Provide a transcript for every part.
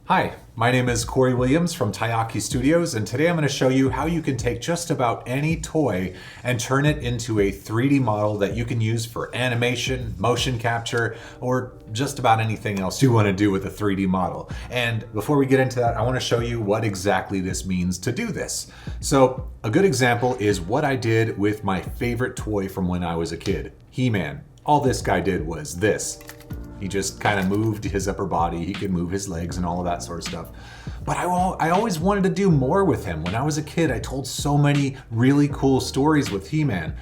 Hi, my name is Cory Williams from Taiyaki Studios, and today I'm going to show you how you can take just about any toy and turn it into a 3D model that you can use for animation, motion capture, or just about anything else you want to do with a 3D model. And before we get into that, I want to show you what exactly this means to do this. So a good example is what I did with my favorite toy from when I was a kid, He-Man. All this guy did was this. He just kind of moved his upper body, he could move his legs and all of that sort of stuff. But I always wanted to do more with him. When I was a kid, I told so many really cool stories with He-Man.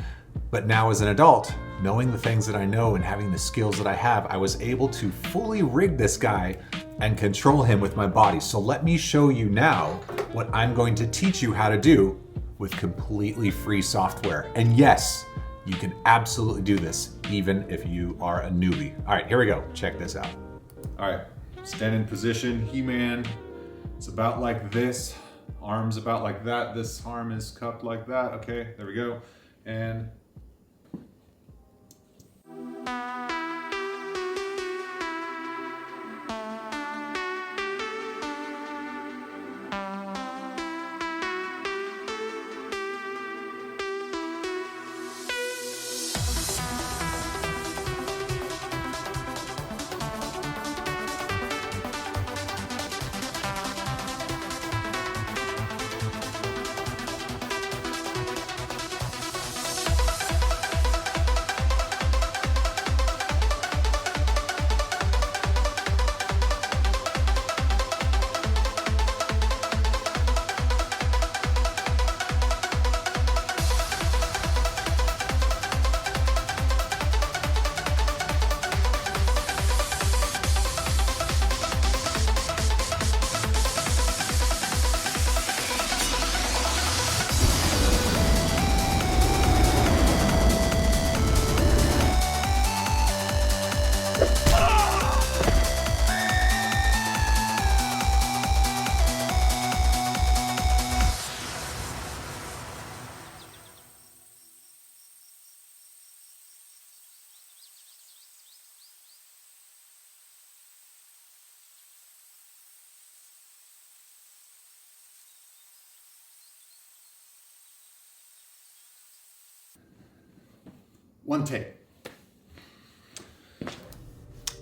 But now as an adult, knowing the things that I know and having the skills that I have, I was able to fully rig this guy and control him with my body. So let me show you now what I'm going to teach you how to do with completely free software. And yes, you can absolutely do this, even if you are a newbie. All right, here we go. Check this out. All right, stand in position. He-Man, it's about like this. Arms about like that. This arm is cupped like that. Okay, there we go. And one take.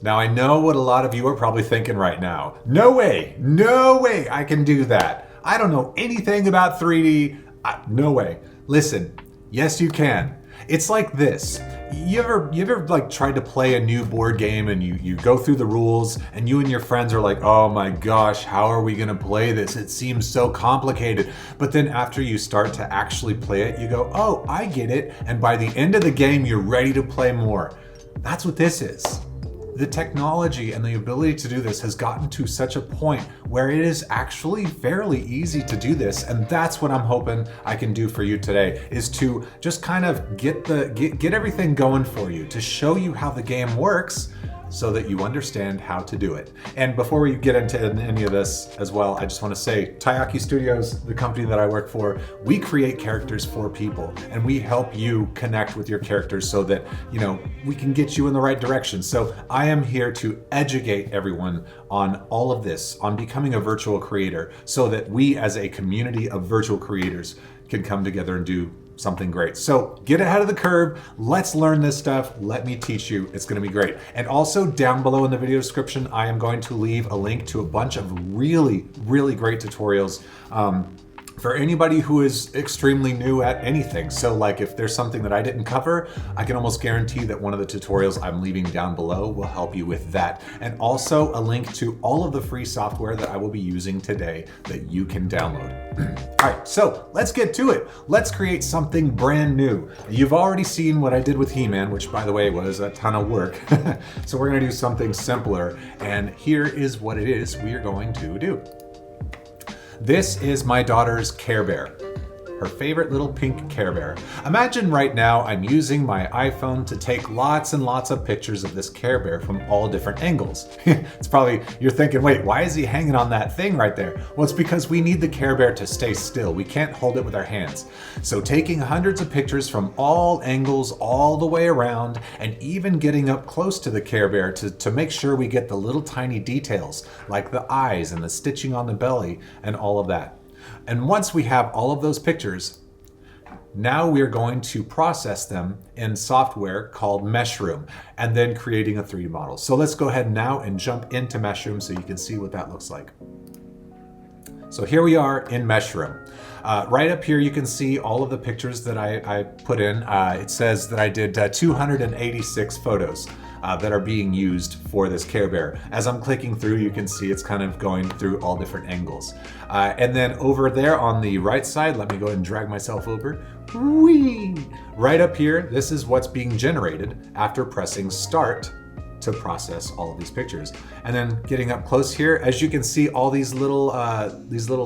Now I know what a lot of you are probably thinking right now. No way I can do that. I don't know anything about 3D. No way. Listen, yes you can. It's like this. You ever like tried to play a new board game and you go through the rules and you and your friends are like, oh my gosh, how are we gonna play this? It seems so complicated. But then after you start to actually play it, you go, oh, I get it. And by the end of the game, you're ready to play more. That's what this is. The technology and the ability to do this has gotten to such a point where it is actually fairly easy to do this, and that's what I'm hoping I can do for you today, is to just kind of get everything going for you, to show you how the game works so that you understand how to do it. And before we get into any of this as well, I just want to say Taiyaki Studios, the company that I work for, we create characters for people and we help you connect with your characters so that, you know, we can get you in the right direction. So I am here to educate everyone on all of this, on becoming a virtual creator, so that we as a community of virtual creators can come together and do something great. So get ahead of the curve. Let's learn this stuff. Let me teach you. It's going to be great. And also down below in the video description, I am going to leave a link to a bunch of really great tutorials for anybody who is extremely new at anything. So like if there's something that I didn't cover, I can almost guarantee that one of the tutorials I'm leaving down below will help you with that. And also a link to all of the free software that I will be using today that you can download. All right, so let's get to it. Let's create something brand new. You've already seen what I did with He-Man, which by the way was a ton of work. So we're gonna do something simpler. And here is what it is we are going to do. This is my daughter's Care Bear. her favorite little pink Care Bear. Imagine right now I'm using my iPhone to take lots and lots of pictures of this Care Bear from all different angles. It's probably, you're thinking, wait, why is he hanging on that thing right there? Well, it's because we need the Care Bear to stay still. We can't hold it with our hands. So taking hundreds of pictures from all angles, all the way around, and even getting up close to the Care Bear to make sure we get the little tiny details, like the eyes and the stitching on the belly and all of that. And once we have all of those pictures, now we're going to process them in software called Meshroom and then creating a 3D model. So let's go ahead now and jump into Meshroom so you can see what that looks like. So here we are in Meshroom. Right up here you can see all of the pictures that I put in. It says that I did 286 photos that are being used for this Care Bear. As I'm clicking through, you can see it's kind of going through all different angles. And then over there on the right side, let me go ahead and drag myself over. Whee! Right up here, this is what's being generated after pressing start to process all of these pictures. And then getting up close here, as you can see all these little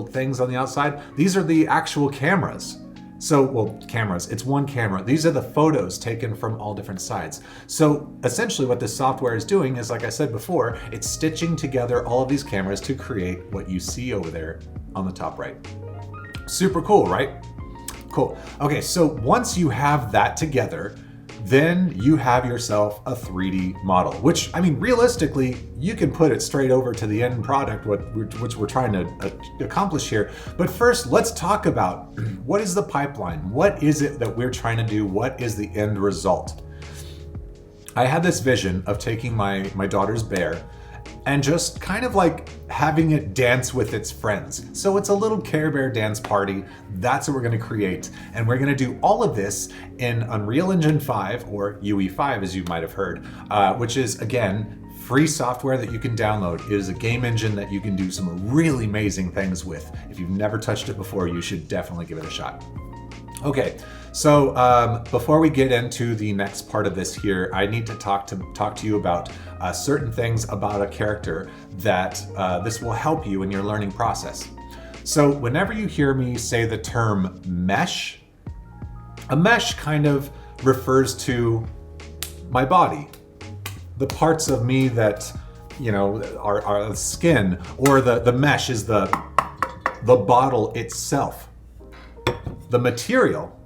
things on the outside, these are the actual cameras. So, well, cameras, it's one camera. These are the photos taken from all different sides. So essentially what this software is doing is, like I said before, it's stitching together all of these cameras to create what you see over there on the top right. Super cool, right? Cool. Okay, so once you have that together, then you have yourself a 3D model, which, I mean, realistically, you can put it straight over to the end product, which we're trying to accomplish here. But first, let's talk about what is the pipeline? What is it that we're trying to do? What is the end result? I had this vision of taking my daughter's bear and just kind of like having it dance with its friends. So it's a little Care Bear dance party. That's what we're gonna create. And we're gonna do all of this in Unreal Engine 5, or UE5 as you might have heard, which is, again, free software that you can download. It is a game engine that you can do some really amazing things with. If you've never touched it before, you should definitely give it a shot. Okay, so before we get into the next part of this here, I need to talk to you about certain things about a character that this will help you in your learning process. So whenever you hear me say the term mesh, a mesh kind of refers to my body, the parts of me that, you know, are the skin, or the mesh is the bottle itself. The material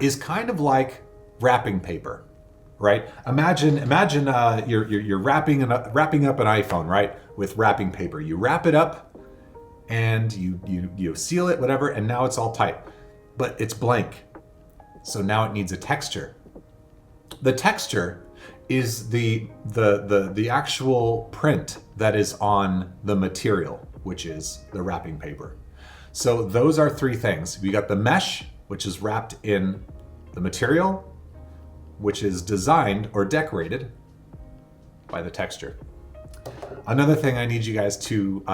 is kind of like wrapping paper, right? Imagine you're wrapping up an iPhone, right? With wrapping paper. You wrap it up and you seal it, whatever, and now it's all tight. But it's blank. So now it needs a texture. The texture is the actual print that is on the material, which is the wrapping paper. So those are three things. We got the mesh, which is wrapped in the material, which is designed or decorated by the texture. Another thing I need you guys to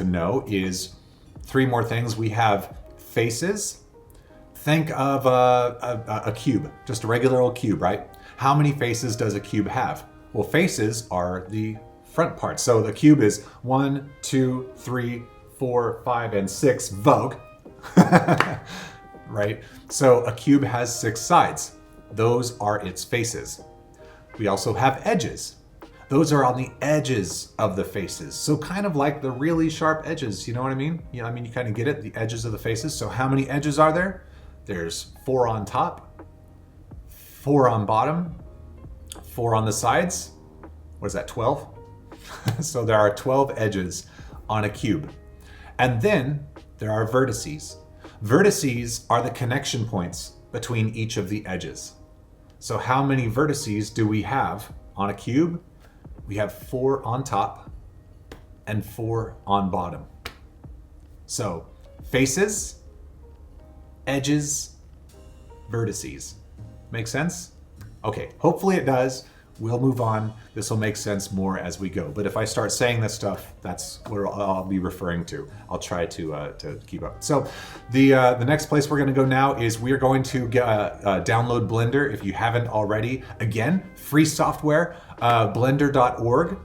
know is three more things. We have faces. Think of a cube, just a regular old cube, right? How many faces does a cube have? Well, faces are the front part. So the cube is 1, 2, 3, 4, 5, and 6 Vogue, right? So a cube has 6 sides. Those are its faces. We also have edges. Those are on the edges of the faces. So kind of like the really sharp edges, you know what I mean? You know, I mean, you kind of get it, the edges of the faces. So how many edges are there? There's 4 on top, 4 on bottom, 4 on the sides. What is that, 12? So there are 12 edges on a cube. And then there are vertices. Vertices are the connection points between each of the edges. So how many vertices do we have on a cube? We have 4 on top and 4 on bottom. So faces, edges, vertices. Make sense? Okay, hopefully it does. We'll move on. This will make sense more as we go. But if I start saying this stuff, that's what I'll be referring to. I'll try to keep up. So the next place we're going to go now is we're going to download Blender if you haven't already. Again, free software, blender.org.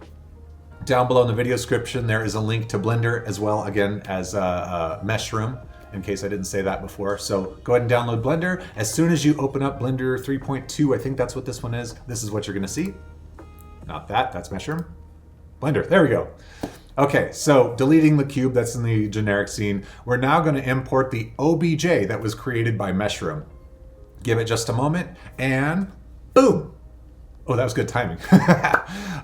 Down below in the video description, there is a link to Blender as well, again, as Meshroom. in case I didn't say that before. So go ahead and download Blender. As soon as you open up Blender 3.2, I think that's what this one is, this is what you're gonna see. Not that, that's Meshroom. Blender, there we go. Okay, so deleting the cube that's in the generic scene, we're now gonna import the OBJ that was created by Meshroom. Give it just a moment, and boom. Oh, that was good timing.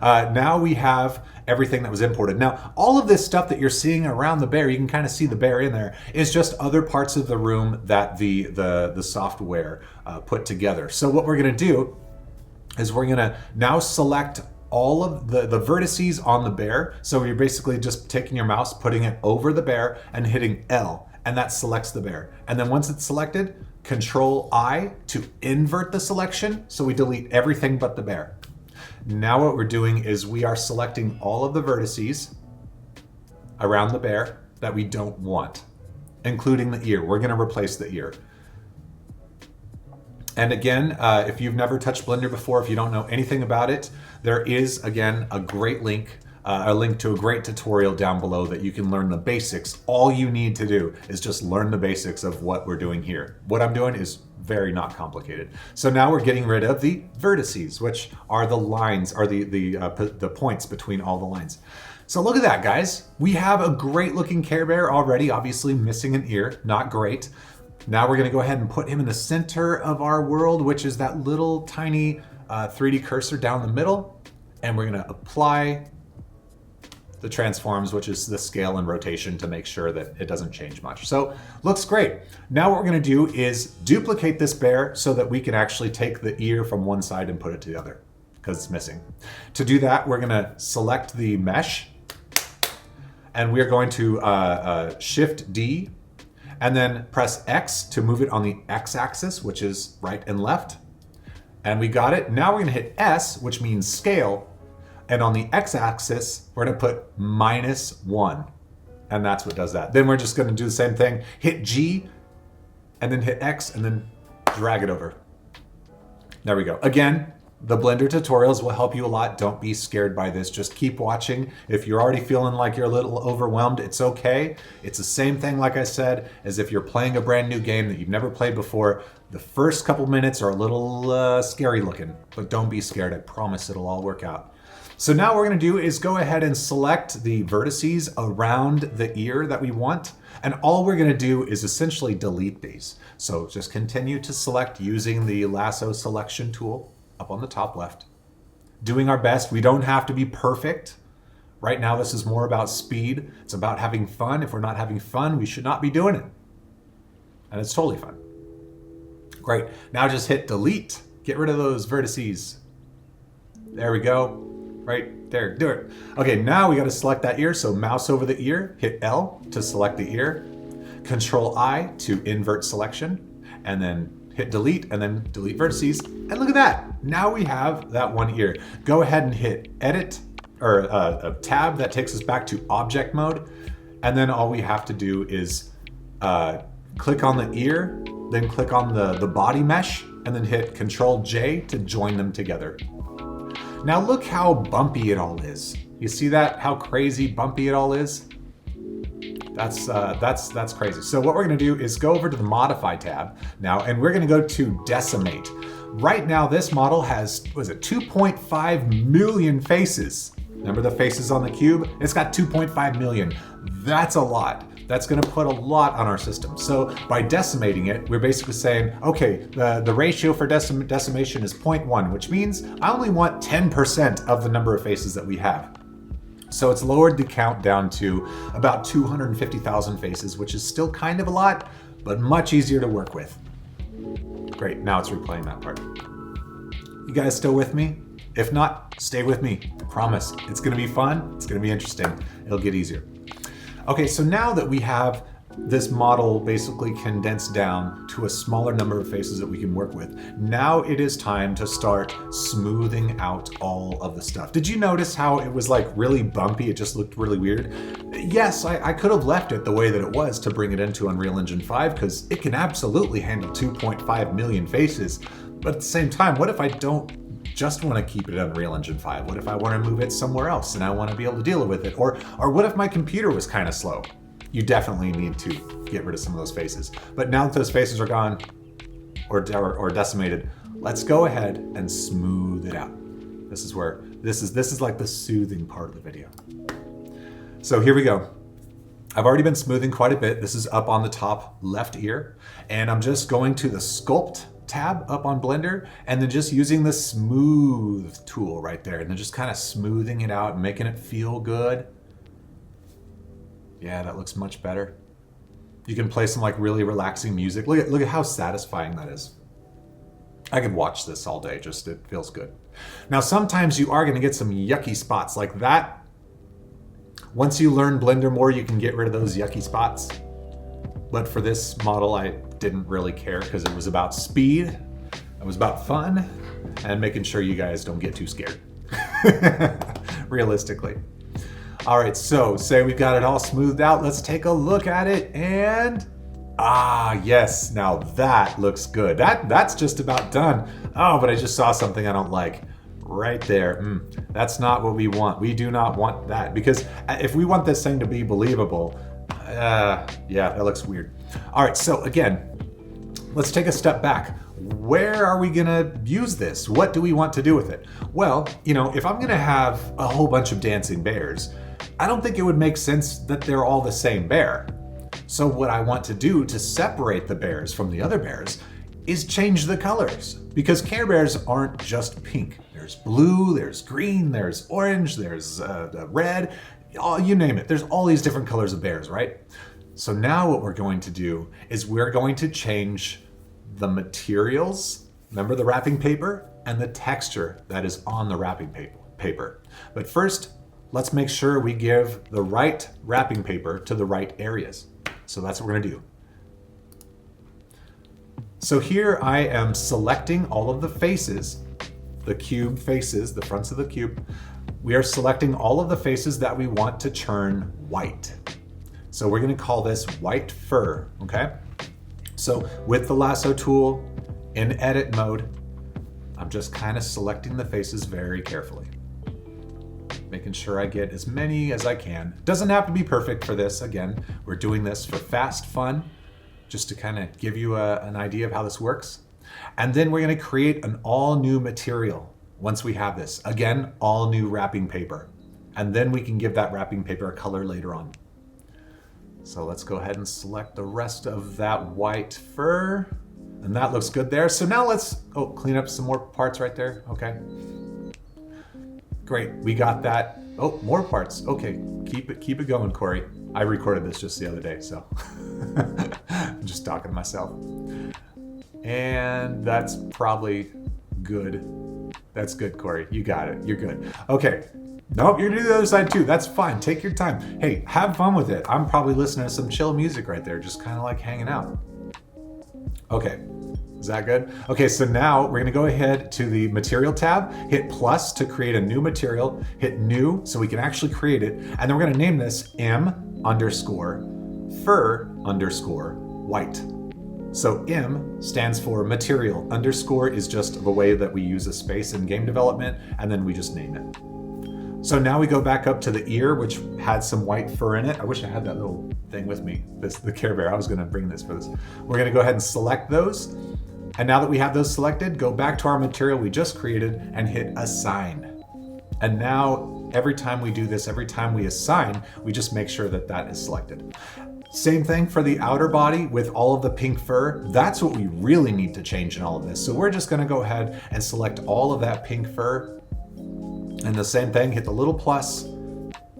Now we have everything that was imported. Now, all of this stuff that you're seeing around the bear, you can kind of see the bear in there, is just other parts of the room that the software put together. So what we're gonna do is we're gonna now select all of the vertices on the bear. So you're basically just taking your mouse, putting it over the bear and hitting L, and that selects the bear. And then once it's selected, Control I to invert the selection, so we delete everything but the bear. Now what we're doing is we are selecting all of the vertices around the bear that we don't want, including the ear. We're gonna replace the ear. And again, if you've never touched Blender before, if you don't know anything about it, there is, again, a great link, a link to a great tutorial down below that you can learn the basics. All you need to do is just learn the basics of what we're doing here. What I'm doing is very not complicated. So now we're getting rid of the vertices, which are the lines, or the points between all the lines. So look at that, guys. We have a great looking Care Bear already, obviously missing an ear, not great. Now we're gonna go ahead and put him in the center of our world, which is that little tiny 3D cursor down the middle. And we're gonna apply the transforms, which is the scale and rotation, to make sure that it doesn't change much. So looks great. Now what we're gonna do is duplicate this bear so that we can actually take the ear from one side and put it to the other, because it's missing. To do that, we're gonna select the mesh, and we're going to Shift D, and then press X to move it on the X axis, which is right and left. And we got it. Now we're gonna hit S, which means scale. And on the X axis, we're gonna put -1. And that's what does that. Then we're just gonna do the same thing. Hit G, and then hit X, and then drag it over. There we go. Again, the Blender tutorials will help you a lot. Don't be scared by this. Just keep watching. If you're already feeling like you're a little overwhelmed, it's okay. It's the same thing, like I said, as if you're playing a brand new game that you've never played before. The first couple minutes are a little scary looking, but don't be scared. I promise it'll all work out. So now what we're gonna do is go ahead and select the vertices around the ear that we want. And all we're gonna do is essentially delete these. So just continue to select using the lasso selection tool up on the top left. Doing our best. We don't have to be perfect. Right now, this is more about speed. It's about having fun. If we're not having fun, we should not be doing it. And it's totally fun. Great. Now just hit delete. Get rid of those vertices. There we go. Right there. Do it. Okay, now we got to select that ear. So mouse over the ear, hit L to select the ear, Control I to invert selection, and then hit delete, and then delete vertices. And look at that. Now we have that one ear. Go ahead and hit edit, or a tab that takes us back to object mode. And then all we have to do is click on the ear, then click on the body mesh, and then hit Control J to join them together. Now look how bumpy it all is. You see that? How crazy bumpy it all is? That's crazy. So what we're gonna do is go over to the Modify tab now, and we're gonna go to Decimate. Right now, this model has, 2.5 million faces. Remember the faces on the cube? It's got 2.5 million. That's a lot. That's gonna put a lot on our system. So by decimating it, we're basically saying, okay, the ratio for decimation is 0.1, which means I only want 10% of the number of faces that we have. So it's lowered the count down to about 250,000 faces, which is still kind of a lot, but much easier to work with. Great, now it's replaying that part. You guys still with me? If not, stay with me, I promise. It's gonna be fun, it's gonna be interesting, it'll get easier. Okay, so now that we have this model basically condensed down to a smaller number of faces that we can work with, now it is time to start smoothing out all of the stuff. Did you notice how it was like really bumpy? It just looked really weird. Yes, I could have left it the way that it was to bring it into Unreal Engine 5 because it can absolutely handle 2.5 million faces. But at the same time, what if I don't just want to keep it in Unreal Engine 5? What if I want to move it somewhere else and I want to be able to deal with it? Or what if my computer was kind of slow? you definitely need to get rid of some of those faces. But now that those faces are gone or decimated, let's go ahead and smooth it out. This is like the soothing part of the video. So here we go. I've already been smoothing quite a bit. This is up on the top left ear, and I'm just going to the Sculpt tab up on Blender, and then just using the smooth tool right there, and then just kind of smoothing it out and making it feel good. Yeah, that looks much better. You can play some like really relaxing music. Look at how satisfying that is. I could watch this all day, just it feels good. Now sometimes you are going to get some yucky spots like that. Once you learn Blender more, you can get rid of those yucky spots. But for this model, I didn't really care because it was about speed, it was about fun, and making sure you guys don't get too scared. Realistically. All right, so say we've got it all smoothed out. Let's take a look at it, and yes, now that looks good. That's just about done. Oh, but I just saw something I don't like. Right there. That's not what we want. We do not want that, because if we want this thing to be believable, yeah, that looks weird. All right, so again, let's take a step back. Where are we gonna use this? What do we want to do with it? Well, if I'm gonna have a whole bunch of dancing bears, I don't think it would make sense that they're all the same bear. So what I want to do to separate the bears from the other bears is change the colors, because Care Bears aren't just pink. There's blue, there's green, there's orange, there's red, you name it. There's all these different colors of bears, right? So now what we're going to do is we're going to change the materials, remember the wrapping paper, and the texture that is on the wrapping paper. But first, let's make sure we give the right wrapping paper to the right areas. So that's what we're gonna do. So here I am selecting all of the faces, the cube faces, the fronts of the cube. We are selecting all of the faces that we want to turn white. So we're gonna call this white fur, okay? So with the lasso tool in edit mode, I'm just kind of selecting the faces very carefully, making sure I get as many as I can. Doesn't have to be perfect for this. Again, we're doing this for fast fun, just to kind of give you an idea of how this works. And then we're going to create an all new material once we have this. Again, all new wrapping paper. And then we can give that wrapping paper a color later on. So let's go ahead and select the rest of that white fur. And that looks good there. So now let's clean up some more parts right there. Okay. Great, we got that. Oh, more parts. Okay, keep it going, Cory. I recorded this just the other day, so I'm just talking to myself. And that's probably good. That's good, Cory. You got it. You're good. Okay. Nope, you're gonna do the other side too. That's fine. Take your time. Hey, have fun with it. I'm probably listening to some chill music right there, just kind of like hanging out. Okay. Is that good? Okay, so now we're gonna go ahead to the material tab, hit plus to create a new material, hit new so we can actually create it, and then we're gonna name this m_fur_white. So M stands for material, underscore is just the way that we use a space in game development, and then we just name it. So now we go back up to the ear, which had some white fur in it. I wish I had that little thing with me, the Care Bear. I was gonna bring this for this. We're gonna go ahead and select those. And now that we have those selected, go back to our material we just created and hit assign. And now every time we do this, every time we assign, we just make sure that that is selected. Same thing for the outer body with all of the pink fur. That's what we really need to change in all of this. So we're just gonna go ahead and select all of that pink fur. And the same thing, hit the little plus,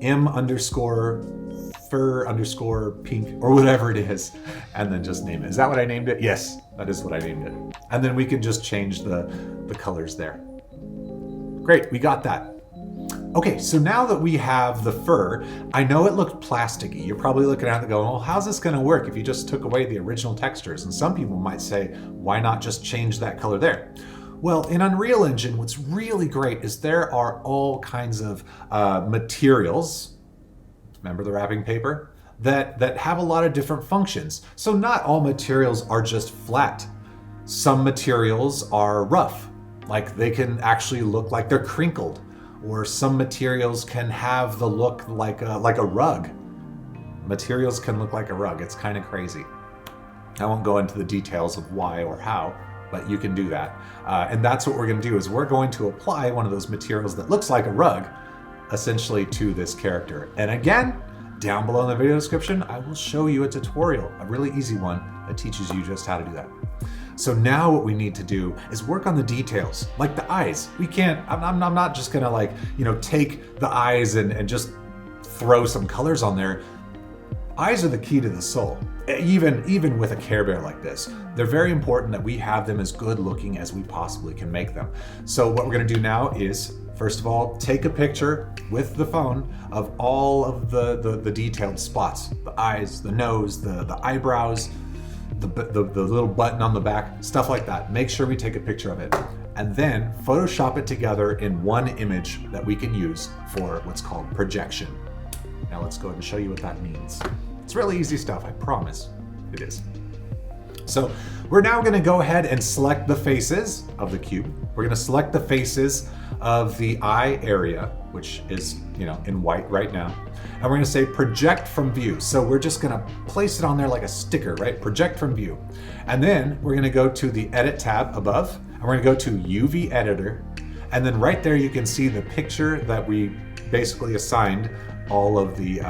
m_fur_pink, or whatever it is, and then just name it. Is that what I named it? Yes, that is what I named it. And then we can just change the colors there. Great, we got that. Okay, so now that we have the fur, I know it looked plasticky. You're probably looking at it going, well, how's this gonna work if you just took away the original textures? And some people might say, why not just change that color there? Well, in Unreal Engine, what's really great is there are all kinds of materials, remember the wrapping paper, that have a lot of different functions. So not all materials are just flat. Some materials are rough, like they can actually look like they're crinkled, or some materials can have the look like a rug. materials can look like a rug. It's kind of crazy. I won't go into the details of why or how, but you can do that. And that's what we're going to do, is we're going to apply one of those materials that looks like a rug essentially to this character. And again, down below in the video description, I will show you a tutorial, a really easy one that teaches you just how to do that. So now what we need to do is work on the details, like the eyes. We can't, I'm not just gonna like, take the eyes and just throw some colors on there. Eyes are the key to the soul. Even with a Care Bear like this, they're very important that we have them as good looking as we possibly can make them. So what we're gonna do now is, first of all, take a picture with the phone of all of the detailed spots, the eyes, the nose, the eyebrows, the little button on the back, stuff like that. Make sure we take a picture of it. And then Photoshop it together in one image that we can use for what's called projection. Now let's go ahead and show you what that means. It's really easy stuff, I promise. It is. So we're now gonna go ahead and select the faces of the cube. We're gonna select the faces of the eye area, which is, in white right now. And we're gonna say project from view. So we're just gonna place it on there like a sticker, right? Project from view. And then we're gonna go to the edit tab above, and we're gonna go to UV editor. And then right there you can see the picture that we basically assigned all of the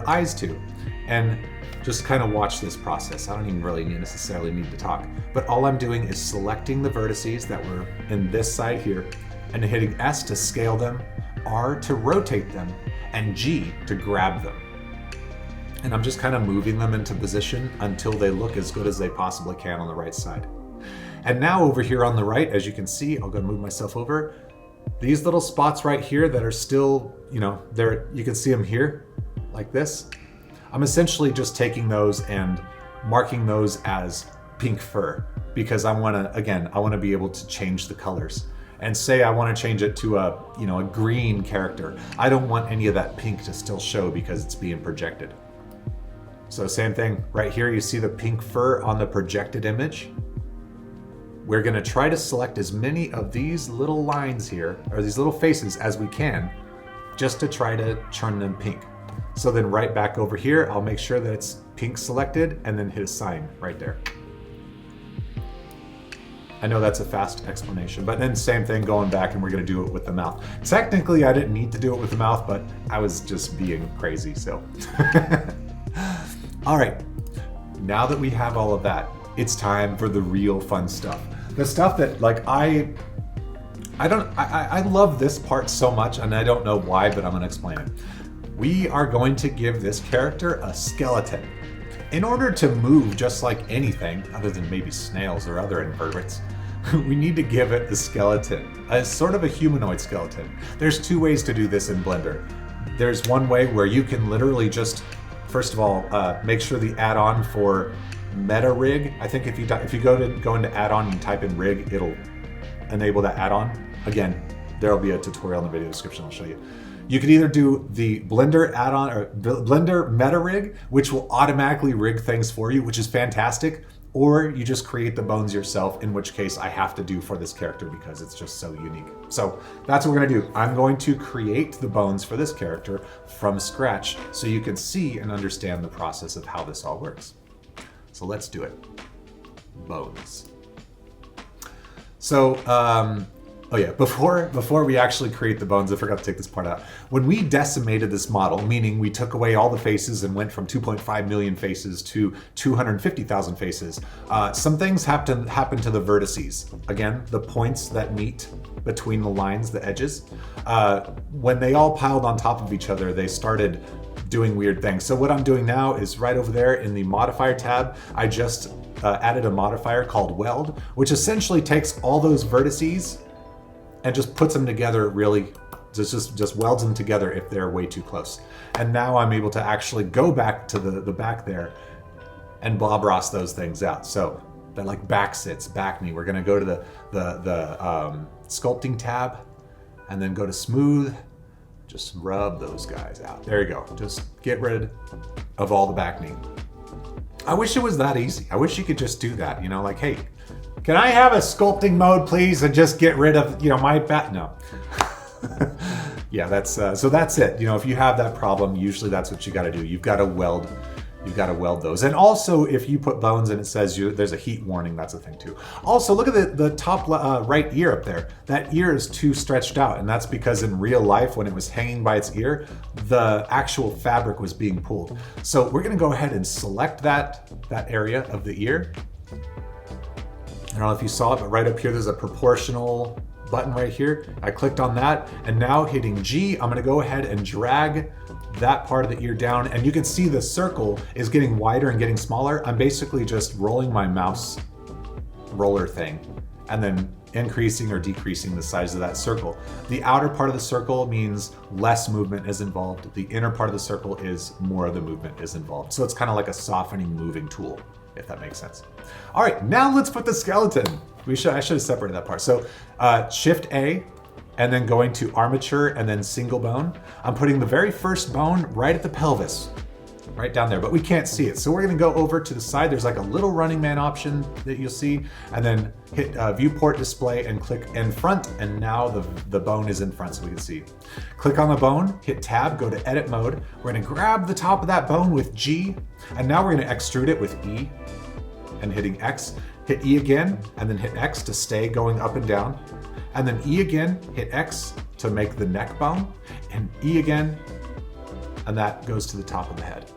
eyes to. And just kind of watch this process. I don't even really necessarily need to talk, but all I'm doing is selecting the vertices that were in this side here and hitting S to scale them, R to rotate them, and G to grab them. And I'm just kind of moving them into position until they look as good as they possibly can on the right side. And now over here on the right, as you can see, I'll go move myself over. These little spots right here that are still, there, you can see them here, like this. I'm essentially just taking those and marking those as pink fur because I want to be able to change the colors. And say I want to change it to a green character. I don't want any of that pink to still show because it's being projected. So same thing right here, you see the pink fur on the projected image. We're gonna try to select as many of these little lines here, or these little faces as we can, just to try to turn them pink. So then right back over here, I'll make sure that it's pink selected and then hit assign right there. I know that's a fast explanation, but then same thing going back and we're gonna do it with the mouth. Technically, I didn't need to do it with the mouth, but I was just being crazy, so. All right, now that we have all of that, it's time for the real fun stuff. The stuff that like I love this part so much and I don't know why, but I'm gonna explain it. We are going to give this character a skeleton. In order to move just like anything, other than maybe snails or other invertebrates, we need to give it the skeleton, a sort of a humanoid skeleton. There's two ways to do this in Blender. There's one way where you can literally just, first of all, make sure the add-on for meta rig. I think if you go into add-on and type in rig, it'll enable that add-on. Again, there'll be a tutorial in the video description. I'll show you. You could either do the Blender add-on or Blender meta rig, which will automatically rig things for you, which is fantastic, or you just create the bones yourself, in which case I have to do for this character because it's just so unique. So that's what we're gonna do. I'm going to create the bones for this character from scratch so you can see and understand the process of how this all works. So let's do it. Bones. So, oh yeah, before we actually create the bones, I forgot to take this part out. When we decimated this model, meaning we took away all the faces and went from 2.5 million faces to 250,000 faces, some things have to happen to the vertices. Again, the points that meet between the lines, the edges. When they all piled on top of each other, they started doing weird things. So what I'm doing now is right over there in the modifier tab, I just added a modifier called weld, which essentially takes all those vertices and just puts them together really, just welds them together if they're way too close. And now I'm able to actually go back to the back there and Bob Ross those things out. So they're like back sits, back knee. We're gonna go to the sculpting tab and then go to smooth, just rub those guys out. There you go, just get rid of all the back knee. I wish it was that easy. I wish you could just do that, like, hey, can I have a sculpting mode, please, and just get rid of, my back? No. Yeah, that's so that's it. You know, if you have that problem, usually that's what you got to do. You've got to weld those. And also, if you put bones and it says there's a heat warning, that's a thing too. Also, look at the top right ear up there. That ear is too stretched out, and that's because in real life, when it was hanging by its ear, the actual fabric was being pulled. So we're gonna go ahead and select that area of the ear. I don't know if you saw it, but right up here, there's a proportional button right here. I clicked on that, and now hitting G, I'm gonna go ahead and drag that part of the ear down, and you can see the circle is getting wider and getting smaller. I'm basically just rolling my mouse roller thing and then increasing or decreasing the size of that circle. The outer part of the circle means less movement is involved. The inner part of the circle is more of the movement is involved. So it's kind of like a softening moving tool, if that makes sense. All right, now let's put the skeleton. I should have separated that part. So Shift A, and then going to armature and then single bone. I'm putting the very first bone right at the pelvis, right down there, but we can't see it. So we're gonna go over to the side. There's like a little running man option that you'll see, and then hit viewport display and click in front, and now the bone is in front so we can see. Click on the bone, hit tab, go to edit mode. We're gonna grab the top of that bone with G, and now we're gonna extrude it with E and hitting X. Hit E again, and then hit X to stay going up and down. And then E again, hit X to make the neck bone, and E again, and that goes to the top of the head.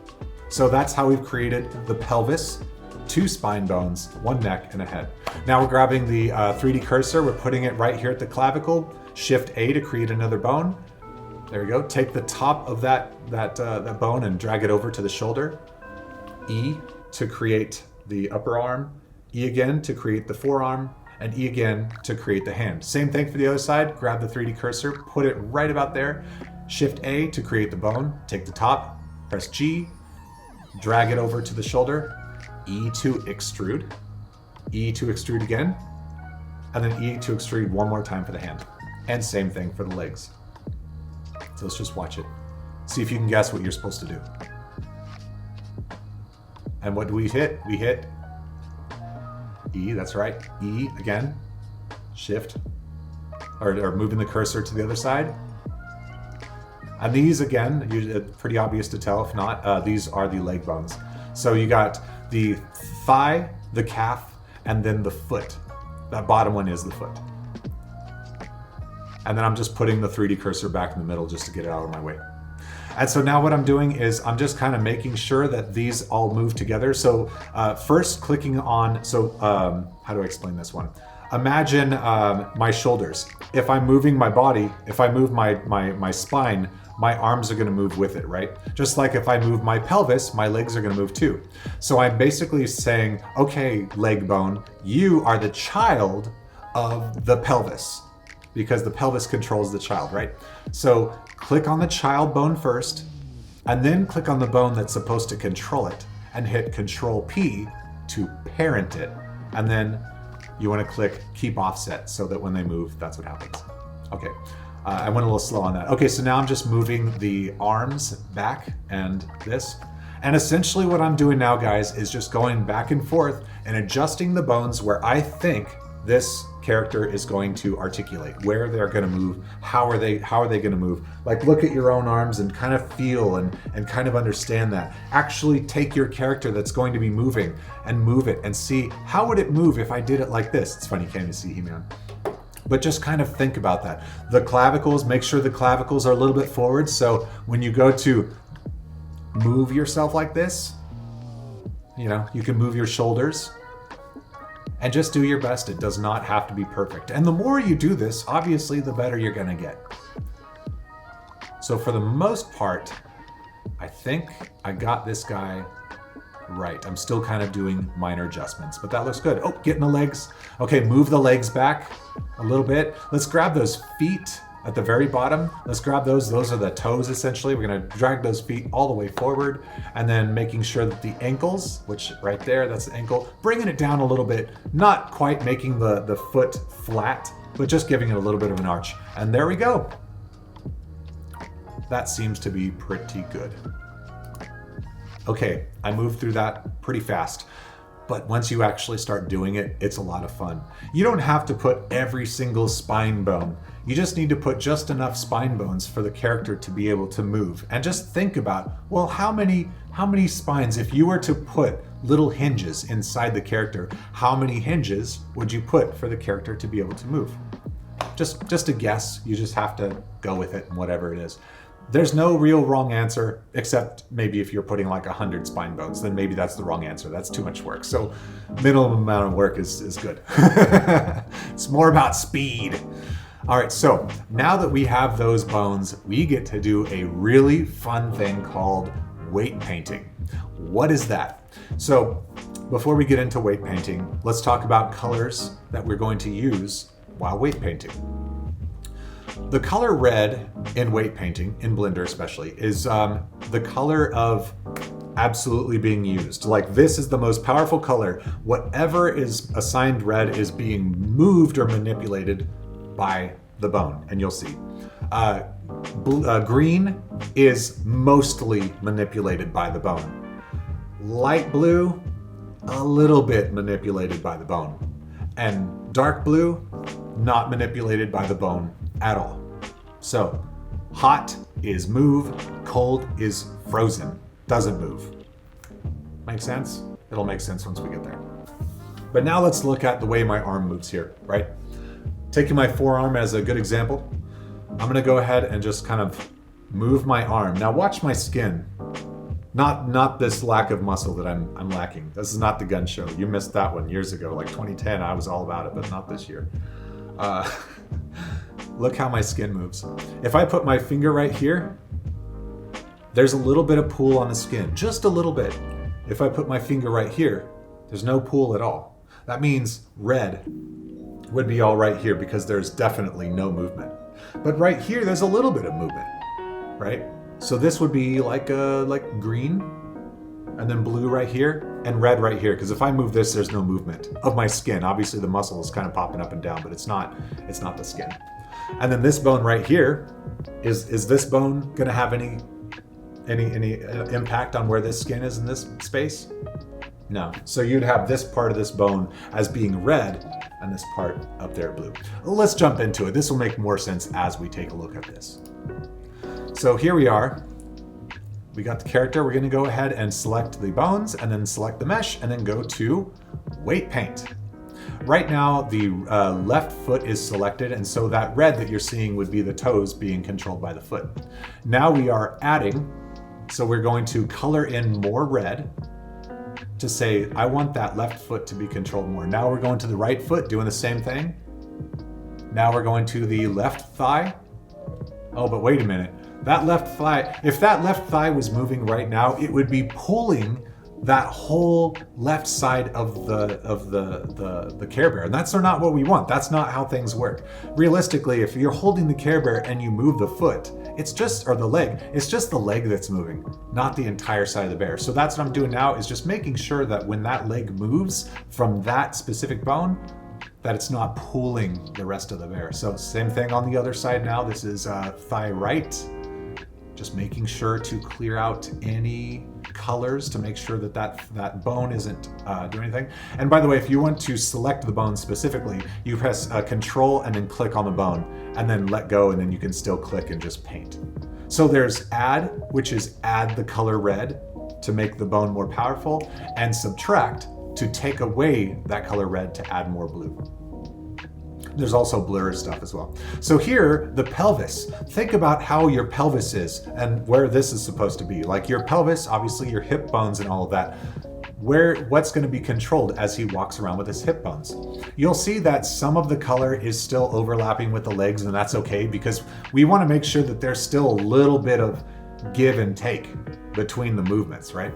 So that's how we've created the pelvis, 2 spine bones, 1 neck, and a head. Now we're grabbing the 3D cursor, we're putting it right here at the clavicle, Shift A to create another bone. There we go. Take the top of that bone and drag it over to the shoulder. E to create the upper arm, E again to create the forearm, and E again to create the hand. Same thing for the other side. Grab the 3D cursor, put it right about there. Shift A to create the bone, take the top, press G, drag it over to the shoulder, E to extrude, E to extrude again, and then E to extrude one more time for the hand. And same thing for the legs. So let's just watch it. See if you can guess what you're supposed to do. And what do we hit? We hit E, that's right. E again, Shift, or moving the cursor to the other side. And these again, pretty obvious to tell. If not, these are the leg bones. So you got the thigh, the calf, and then the foot. That bottom one is the foot. And then I'm just putting the 3D cursor back in the middle just to get it out of my way. And so now what I'm doing is I'm just kind of making sure that these all move together. So first clicking on, how do I explain this one? Imagine my shoulders. If I'm moving my body, if I move my spine, my arms are gonna move with it, right? Just like if I move my pelvis, my legs are gonna move too. So I'm basically saying, okay, leg bone, you are the child of the pelvis, because the pelvis controls the child, right? So click on the child bone first, and then click on the bone that's supposed to control it, and hit Control P to parent it. And then you wanna click Keep Offset so that when they move, that's what happens. Okay, I went a little slow on that. Okay, so now I'm just moving the arms back and this. And essentially what I'm doing now, guys, is just going back and forth and adjusting the bones where I think this character is going to articulate, where they're going to move, how are they going to move. Like, look at your own arms and kind of feel and kind of understand that. Actually take your character that's going to be moving and move it and see how would it move if I did it like this. It's funny, can't you see He-Man? But just kind of think about that. The clavicles, make sure the clavicles are a little bit forward, so when you go to move yourself like this, you know, you can move your shoulders. And just do your best. It does not have to be perfect. And the more you do this, obviously, the better you're gonna get. So for the most part, I think I got this guy right. I'm still kind of doing minor adjustments, but that looks good. Oh, getting the legs. Okay, move the legs back a little bit. Let's grab those feet at the very bottom. Let's grab those. Those are the toes, essentially. We're gonna drag those feet all the way forward, and then making sure that the ankles, which right there, that's the ankle, bringing it down a little bit, not quite making the foot flat, but just giving it a little bit of an arch. And there we go. That seems to be pretty good. Okay, I moved through that pretty fast. But once you actually start doing it, it's a lot of fun. You don't have to put every single spine bone. You just need to put just enough spine bones for the character to be able to move. And just think about, well, how many spines, if you were to put little hinges inside the character, how many hinges would you put for the character to be able to move? Just a guess. You just have to go with it and whatever it is. There's no real wrong answer, except maybe if you're putting like 100 spine bones, then maybe that's the wrong answer. That's too much work. So minimum amount of work is good. It's more about speed. All right, so now that we have those bones, we get to do a really fun thing called weight painting. What is that? So before we get into weight painting, let's talk about colors that we're going to use while weight painting. The color red in weight painting, in Blender especially, is the color of absolutely being used. Like, this is the most powerful color. Whatever is assigned red is being moved or manipulated by the bone, and you'll see. Green is mostly manipulated by the bone. Light blue, a little bit manipulated by the bone. And dark blue, not manipulated by the bone at all. So, hot is move, cold is frozen, doesn't move. Make sense? It'll make sense once we get there. But now let's look at the way my arm moves here, right? Taking my forearm as a good example, I'm gonna go ahead and just kind of move my arm. Now watch my skin. Not this lack of muscle that I'm lacking. This is not the gun show. You missed that one years ago, like 2010. I was all about it, but not this year. Look how my skin moves. If I put my finger right here, there's a little bit of pull on the skin, just a little bit. If I put my finger right here, there's no pull at all. That means red would be all right here because there's definitely no movement. But right here, there's a little bit of movement, right? So this would be like green, and then blue right here, and red right here. Because if I move this, there's no movement of my skin. Obviously, the muscle is kind of popping up and down, but it's not the skin. And then this bone right here, is this bone going to have any impact on where this skin is in this space? No. So you'd have this part of this bone as being red, and this part up there blue. Let's jump into it. This will make more sense as we take a look at this. So here we are. We got the character. We're going to go ahead and select the bones, and then select the mesh, and then go to weight paint. Right now, the left foot is selected, and so that red that you're seeing would be the toes being controlled by the foot. Now we are adding, so we're going to color in more red to say, I want that left foot to be controlled more. Now we're going to the right foot, doing the same thing. Now we're going to the left thigh. Oh, but wait a minute. That left thigh, if that left thigh was moving right now, it would be pulling that whole left side of the Care Bear. And that's not what we want. That's not how things work. Realistically, if you're holding the Care Bear and you move the foot, or the leg, it's just the leg that's moving, not the entire side of the bear. So that's what I'm doing now, is just making sure that when that leg moves from that specific bone, that it's not pulling the rest of the bear. So same thing on the other side now. This is thigh right. Just making sure to clear out any colors to make sure that bone isn't doing anything. And by the way, if you want to select the bone specifically, you press Control and then click on the bone, and then let go, and then you can still click and just paint. So there's Add, which is add the color red to make the bone more powerful, and Subtract to take away that color red to add more blue. There's also blur stuff as well. So here, the pelvis. Think about how your pelvis is and where this is supposed to be. Like your pelvis, obviously your hip bones and all of that. What's going to be controlled as he walks around with his hip bones? You'll see that some of the color is still overlapping with the legs, and that's okay because we want to make sure that there's still a little bit of give and take between the movements, right?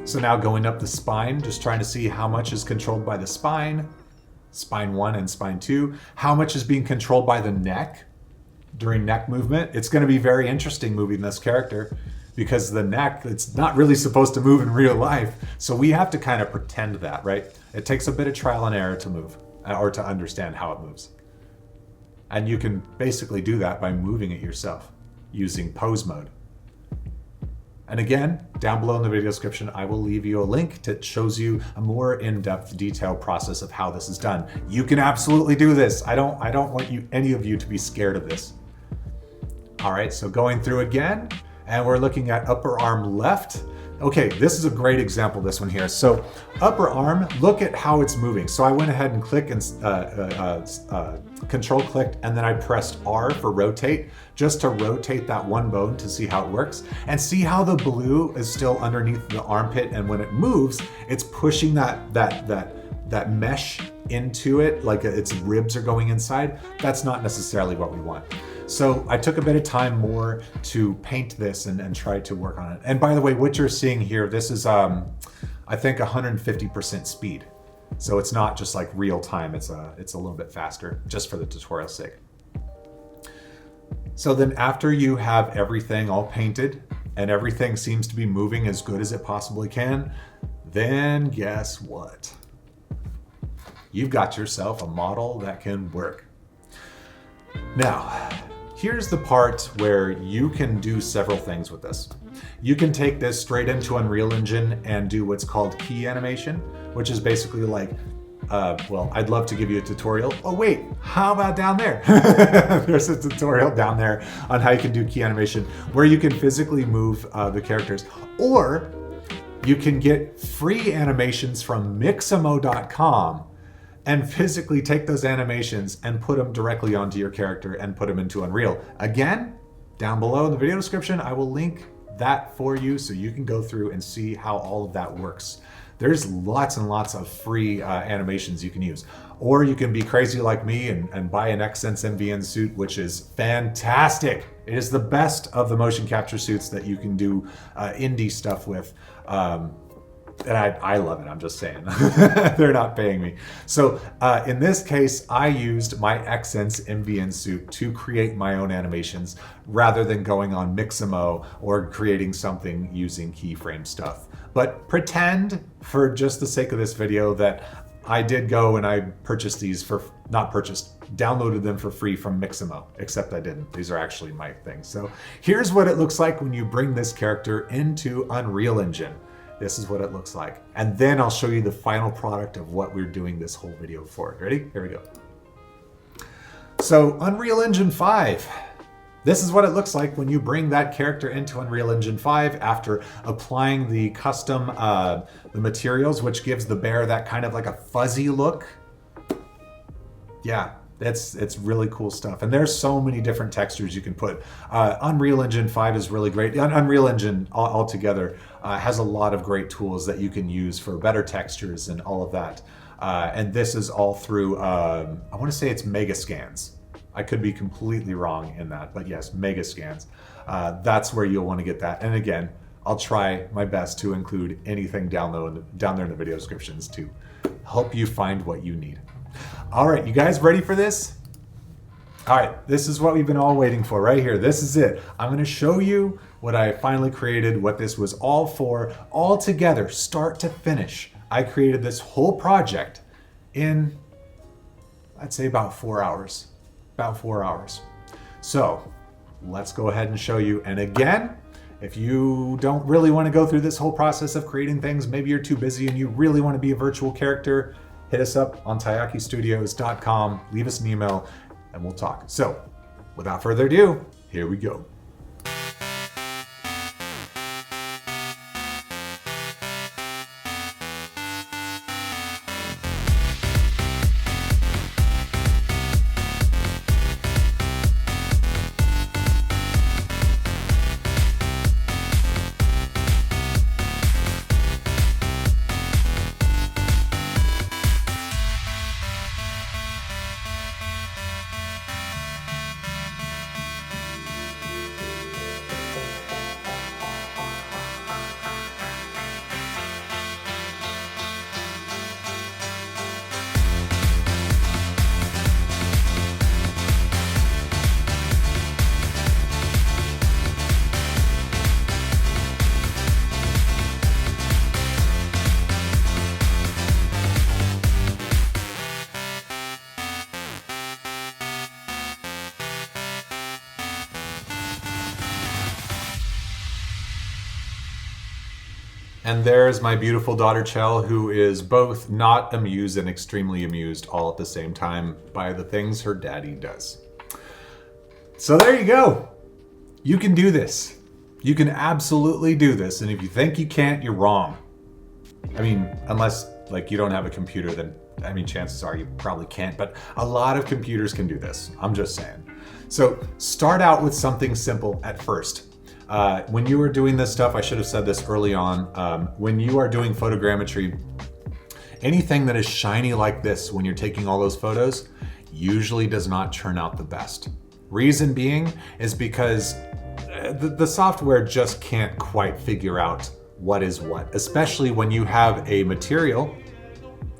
So now going up the spine, just trying to see how much is controlled by the spine 1 and spine 2, how much is being controlled by the neck during neck movement. It's going to be very interesting moving this character because the neck, it's not really supposed to move in real life. So we have to kind of pretend that, right? It takes a bit of trial and error to move or to understand how it moves. And you can basically do that by moving it yourself using pose mode. And again, down below in the video description, I will leave you a link that shows you a more in-depth, detailed process of how this is done. You can absolutely do this. I don't want any of you to be scared of this. All right, so going through again, and we're looking at upper arm left. Okay, this is a great example, this one here. So upper arm, look at how it's moving. So I went ahead and clicked and control clicked, and then I pressed R for rotate, just to rotate that one bone to see how it works. And see how the blue is still underneath the armpit, and when it moves, it's pushing that mesh into it, like its ribs are going inside. That's not necessarily what we want. So I took a bit of time more to paint this and try to work on it. And by the way, what you're seeing here, this is, I think 150% speed. So it's not just like real time, it's a little bit faster, just for the tutorial's sake. So then after you have everything all painted and everything seems to be moving as good as it possibly can, then guess what? You've got yourself a model that can work. Now, here's the part where you can do several things with this. You can take this straight into Unreal Engine and do what's called key animation, which is basically like, well, I'd love to give you a tutorial. Oh wait, how about down there? There's a tutorial down there on how you can do key animation, where you can physically move the characters. Or you can get free animations from Mixamo.com and physically take those animations and put them directly onto your character and put them into Unreal. Again, down below in the video description, I will link that for you so you can go through and see how all of that works. There's lots and lots of free animations you can use. Or you can be crazy like me and buy an Xsens MVN suit, which is fantastic. It is the best of the motion capture suits that you can do indie stuff with. And I love it, I'm just saying. They're not paying me. So in this case, I used my Xsens MVN suit to create my own animations rather than going on Mixamo or creating something using keyframe stuff. But pretend, for just the sake of this video, that I did go and I purchased these downloaded them for free from Mixamo, except I didn't. These are actually my things. So here's what it looks like when you bring this character into Unreal Engine. This is what it looks like. And then I'll show you the final product of what we're doing this whole video for. Ready? Here we go. So Unreal Engine 5. This is what it looks like when you bring that character into Unreal Engine 5 after applying the custom the materials, which gives the bear that kind of like a fuzzy look. Yeah. It's really cool stuff. And there's so many different textures you can put. Unreal Engine 5 is really great. Unreal Engine altogether has a lot of great tools that you can use for better textures and all of that. And this is all through, I want to say it's Megascans. I could be completely wrong in that, but yes, Megascans. That's where you'll want to get that. And again, I'll try my best to include anything down there in the video descriptions to help you find what you need. All right, you guys ready for this? All right, this is what we've been all waiting for right here. This is it. I'm gonna show you what I finally created, what this was all for, all together, start to finish. I created this whole project in, I'd say about 4 hours. About 4 hours. So let's go ahead and show you. And again, if you don't really want to go through this whole process of creating things, maybe you're too busy and you really want to be a virtual character, hit us up on tayakistudios.com, leave us an email, and we'll talk. So, without further ado, here we go. And there's my beautiful daughter Chell, who is both not amused and extremely amused all at the same time by the things her daddy does. So there you go. You can do this. You can absolutely do this. And if you think you can't, you're wrong. I mean, unless like you don't have a computer, then I mean, chances are you probably can't, but a lot of computers can do this. I'm just saying. So start out with something simple at first. When you are doing this stuff, I should have said this early on, when you are doing photogrammetry, anything that is shiny like this when you're taking all those photos usually does not turn out the best. Reason being is because the software just can't quite figure out what is what, especially when you have a material.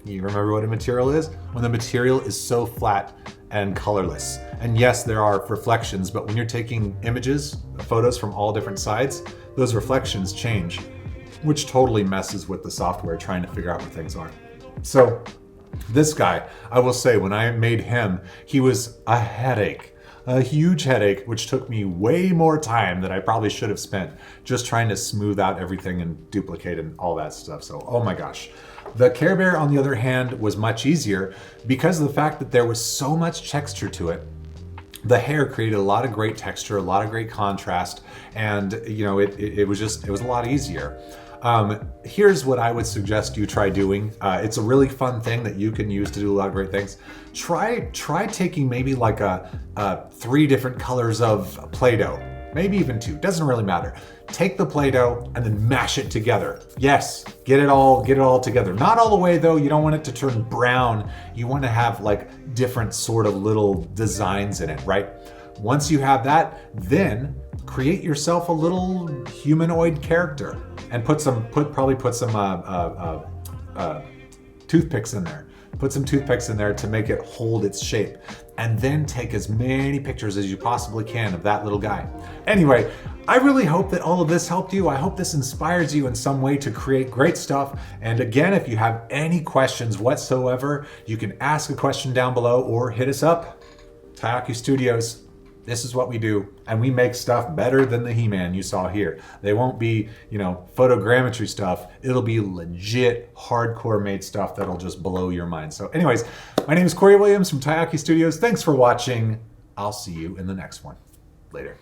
You remember what a material is? When the material is so flat and colorless. And yes, there are reflections, but when you're taking images, photos from all different sides, those reflections change, which totally messes with the software trying to figure out where things are. So this guy, I will say, when I made him, he was a headache, a huge headache, which took me way more time than I probably should have spent just trying to smooth out everything and duplicate and all that stuff. So, oh my gosh. The Care Bear, on the other hand, was much easier because of the fact that there was so much texture to it. The hair created a lot of great texture, a lot of great contrast, and you know, it was a lot easier. Here's what I would suggest you try doing. It's a really fun thing that you can use to do a lot of great things. Try taking maybe like 3 different colors of Play-Doh, maybe even 2, doesn't really matter. Take the Play-Doh and then mash it together. Yes, get it all together. Not all the way though, you don't want it to turn brown. You want to have like different sort of little designs in it, right? Once you have that, then create yourself a little humanoid character and probably put some toothpicks in there. Put some toothpicks in there to make it hold its shape. And then take as many pictures as you possibly can of that little guy. Anyway, I really hope that all of this helped you. I hope this inspires you in some way to create great stuff. And again, if you have any questions whatsoever, you can ask a question down below or hit us up. Taiyaki Studios. This is what we do, and we make stuff better than the He-Man you saw here. They won't be, you know, photogrammetry stuff. It'll be legit, hardcore made stuff that'll just blow your mind. So anyways, my name is Cory Williams from Taiyaki Studios. Thanks for watching. I'll see you in the next one. Later.